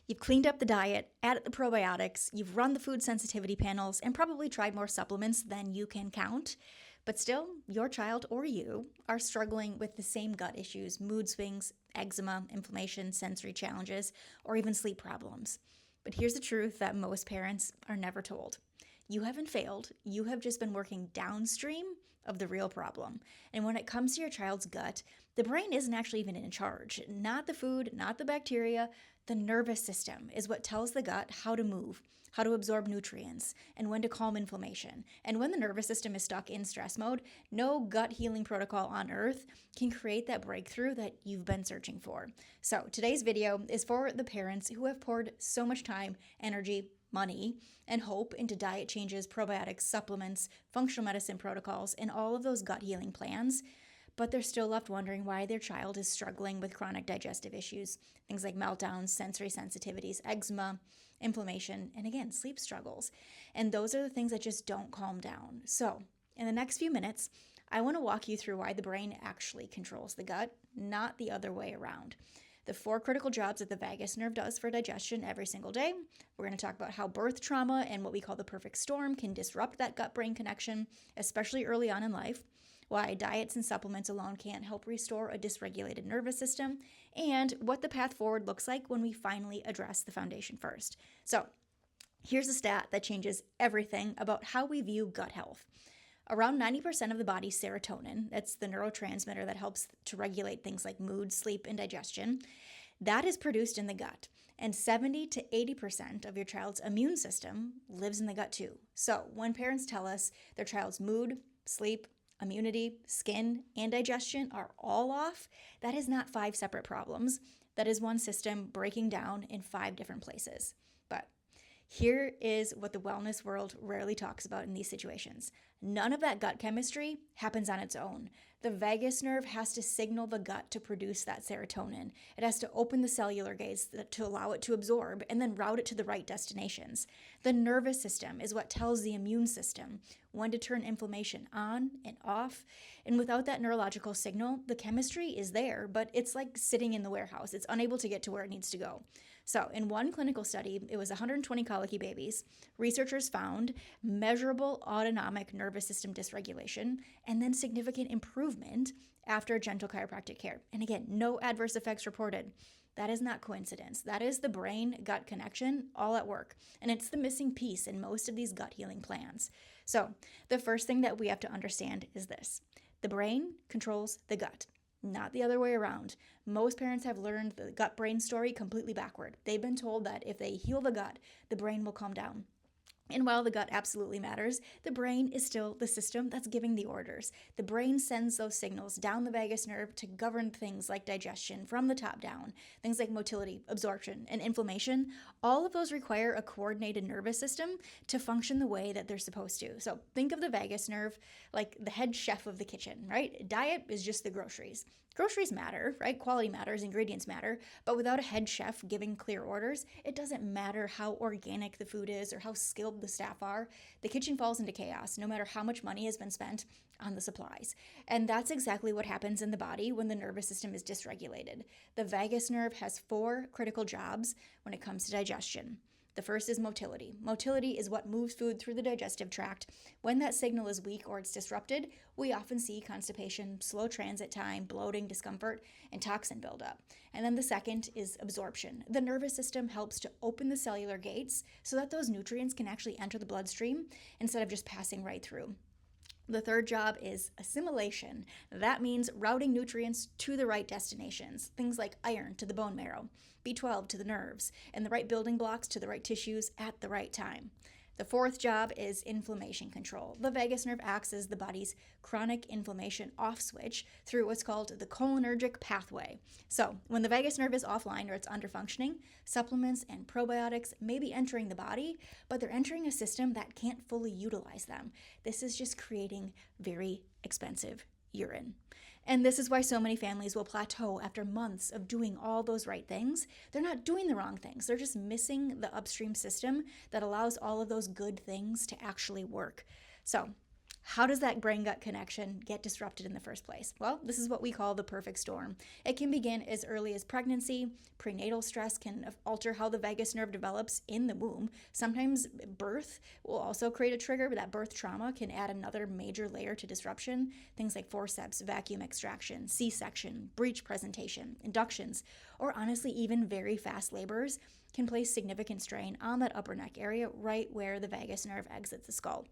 You've cleaned up the diet, added the probiotics, you've run the food sensitivity panels, and probably tried more supplements than you can count. But still, your child or you are struggling with the same gut issues, mood swings, eczema, inflammation, sensory challenges, or even sleep problems. But here's the truth that most parents are never told. You haven't failed, you have just been working downstream of the real problem. And when it comes to your child's gut, the brain isn't actually even in charge. Not the food, not the bacteria. The nervous system is what tells the gut how to move, how to absorb nutrients, and when to calm inflammation. And when the nervous system is stuck in stress mode, no gut healing protocol on earth can create that breakthrough that you've been searching for. So today's video is for the parents who have poured so much time, energy, money, and hope into diet changes, probiotics, supplements, functional medicine protocols, and all of those gut healing plans, but they're still left wondering why their child is struggling with chronic digestive issues, things like meltdowns, sensory sensitivities, eczema, inflammation, and again, sleep struggles. And those are the things that just don't calm down. So in the next few minutes, I want to walk you through why the brain actually controls the gut, not the other way around. The 4 critical jobs that the vagus nerve does for digestion every single day. We're going to talk about how birth trauma and what we call the perfect storm can disrupt that gut-brain connection, especially early on in life, why diets and supplements alone can't help restore a dysregulated nervous system, and what the path forward looks like when we finally address the foundation first. So here's a stat that changes everything about how we view gut health. Around 90% of the body's serotonin, that's the neurotransmitter that helps to regulate things like mood, sleep, and digestion, that is produced in the gut. And 70 to 80% of your child's immune system lives in the gut too. So when parents tell us their child's mood, sleep, immunity, skin, and digestion are all off, that is not 5 separate problems. That is one system breaking down in 5 different places. But here is what the wellness world rarely talks about in these situations. None of that gut chemistry happens on its own. The vagus nerve has to signal the gut to produce that serotonin. It has to open the cellular gates to allow it to absorb and then route it to the right destinations. The nervous system is what tells the immune system when to turn inflammation on and off. And without that neurological signal, the chemistry is there, but it's like sitting in the warehouse. It's unable to get to where it needs to go. So in one clinical study, it was 120 colicky babies. Researchers found measurable autonomic nervous system dysregulation and then significant improvement after gentle chiropractic care. And again, no adverse effects reported. That is not coincidence. That is the brain-gut connection all at work. And it's the missing piece in most of these gut healing plans. So the first thing that we have to understand is this. The brain controls the gut, not the other way around. Most parents have learned the gut-brain story completely backward. They've been told that if they heal the gut, the brain will calm down. And while the gut absolutely matters, the brain is still the system that's giving the orders. The brain sends those signals down the vagus nerve to govern things like digestion from the top down, things like motility, absorption, and inflammation. All of those require a coordinated nervous system to function the way that they're supposed to. So think of the vagus nerve like the head chef of the kitchen, right? Diet is just the groceries. Groceries matter, right? Quality matters, ingredients matter, but without a head chef giving clear orders, it doesn't matter how organic the food is or how skilled the staff are. The kitchen falls into chaos, no matter how much money has been spent on the supplies. And that's exactly what happens in the body when the nervous system is dysregulated. The vagus nerve has 4 critical jobs when it comes to digestion. The first is motility. Motility is what moves food through the digestive tract. When that signal is weak or it's disrupted, we often see constipation, slow transit time, bloating, discomfort, and toxin buildup. And then the second is absorption. The nervous system helps to open the cellular gates so that those nutrients can actually enter the bloodstream instead of just passing right through. The third job is assimilation. That means routing nutrients to the right destinations, things like iron to the bone marrow, B12 to the nerves, and the right building blocks to the right tissues at the right time. The fourth job is inflammation control. The vagus nerve acts as the body's chronic inflammation off switch through what's called the cholinergic pathway. So when the vagus nerve is offline or it's underfunctioning, supplements and probiotics may be entering the body, but they're entering a system that can't fully utilize them. This is just creating very expensive urine. And this is why so many families will plateau after months of doing all those right things. They're not doing the wrong things. They're just missing the upstream system that allows all of those good things to actually work. So How does that brain-gut connection get disrupted in the first place? Well, this is what we call the perfect storm. It can begin as early as pregnancy. Prenatal stress can alter how the vagus nerve develops in the womb. Sometimes birth will also create a trigger, but that birth trauma can add another major layer to disruption. Things like forceps, vacuum extraction, C-section, breech presentation, inductions, or honestly even very fast labors can place significant strain on that upper neck area right where the vagus nerve exits the skull.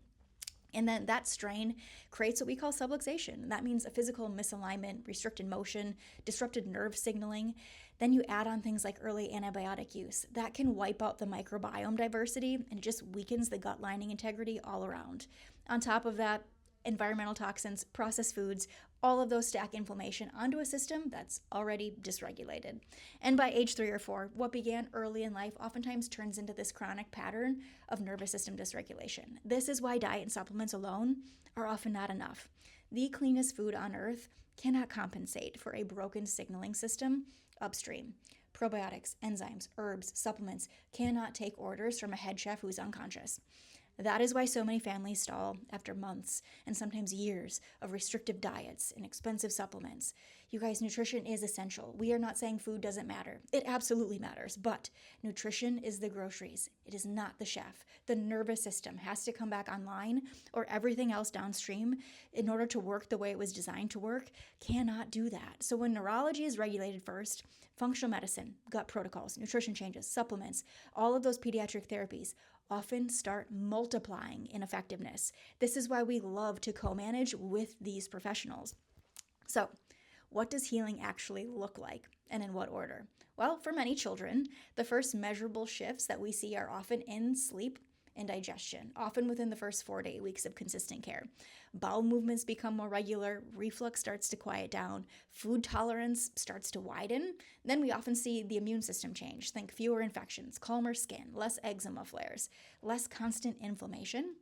And then that strain creates what we call subluxation. That means a physical misalignment, restricted motion, disrupted nerve signaling. Then you add on things like early antibiotic use. That can wipe out the microbiome diversity and it just weakens the gut lining integrity all around. On top of that, environmental toxins, processed foods, all of those stack inflammation onto a system that's already dysregulated. And by age 3 or 4, what began early in life oftentimes turns into this chronic pattern of nervous system dysregulation. This is why diet and supplements alone are often not enough. The cleanest food on earth cannot compensate for a broken signaling system upstream. Probiotics, enzymes, herbs, supplements cannot take orders from a head chef who's unconscious. That is why so many families stall after months and sometimes years of restrictive diets and expensive supplements. You guys, nutrition is essential. We are not saying food doesn't matter. It absolutely matters, but nutrition is the groceries. It is not the chef. The nervous system has to come back online, or everything else downstream, in order to work the way it was designed to work, cannot do that. So when neurology is regulated first, functional medicine, gut protocols, nutrition changes, supplements, all of those pediatric therapies often start multiplying in effectiveness. This is why we love to co-manage with these professionals. So, what does healing actually look like, and in what order? Well, for many children, the first measurable shifts that we see are often in sleep and digestion, often within the first 4 to 8 weeks of consistent care. Bowel movements become more regular, reflux starts to quiet down, food tolerance starts to widen. Then we often see the immune system change. Think fewer infections, calmer skin, less eczema flares, less constant inflammation.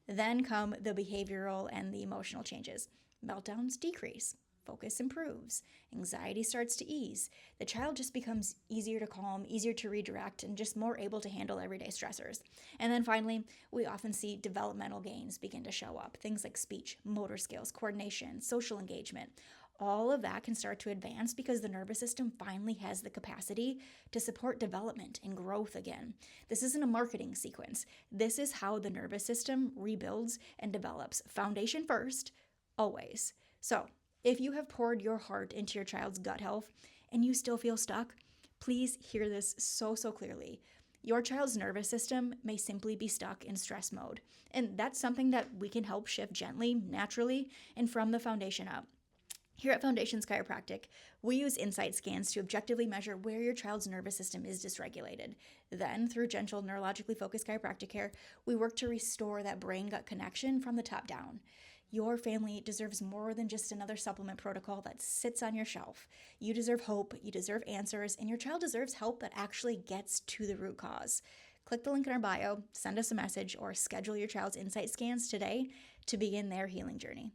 Then come the behavioral and the emotional changes. Meltdowns decrease. Focus improves. Anxiety starts to ease. The child just becomes easier to calm, easier to redirect, and just more able to handle everyday stressors. And then finally, we often see developmental gains begin to show up. Things like speech, motor skills, coordination, social engagement. All of that can start to advance because the nervous system finally has the capacity to support development and growth again. This isn't a marketing sequence. This is how the nervous system rebuilds and develops. Foundation first, always. So, if you have poured your heart into your child's gut health and you still feel stuck, please hear this so clearly. Your child's nervous system may simply be stuck in stress mode, and that's something that we can help shift gently, naturally, and from the foundation up. Here at Foundations Chiropractic, we use INSiGHT scans to objectively measure where your child's nervous system is dysregulated. Then, through gentle, neurologically focused chiropractic care, we work to restore that brain-gut connection from the top down. Your family deserves more than just another supplement protocol that sits on your shelf. You deserve hope, you deserve answers, and your child deserves help that actually gets to the root cause. Click the link in our bio, send us a message, or schedule your child's INSiGHT scans today to begin their healing journey.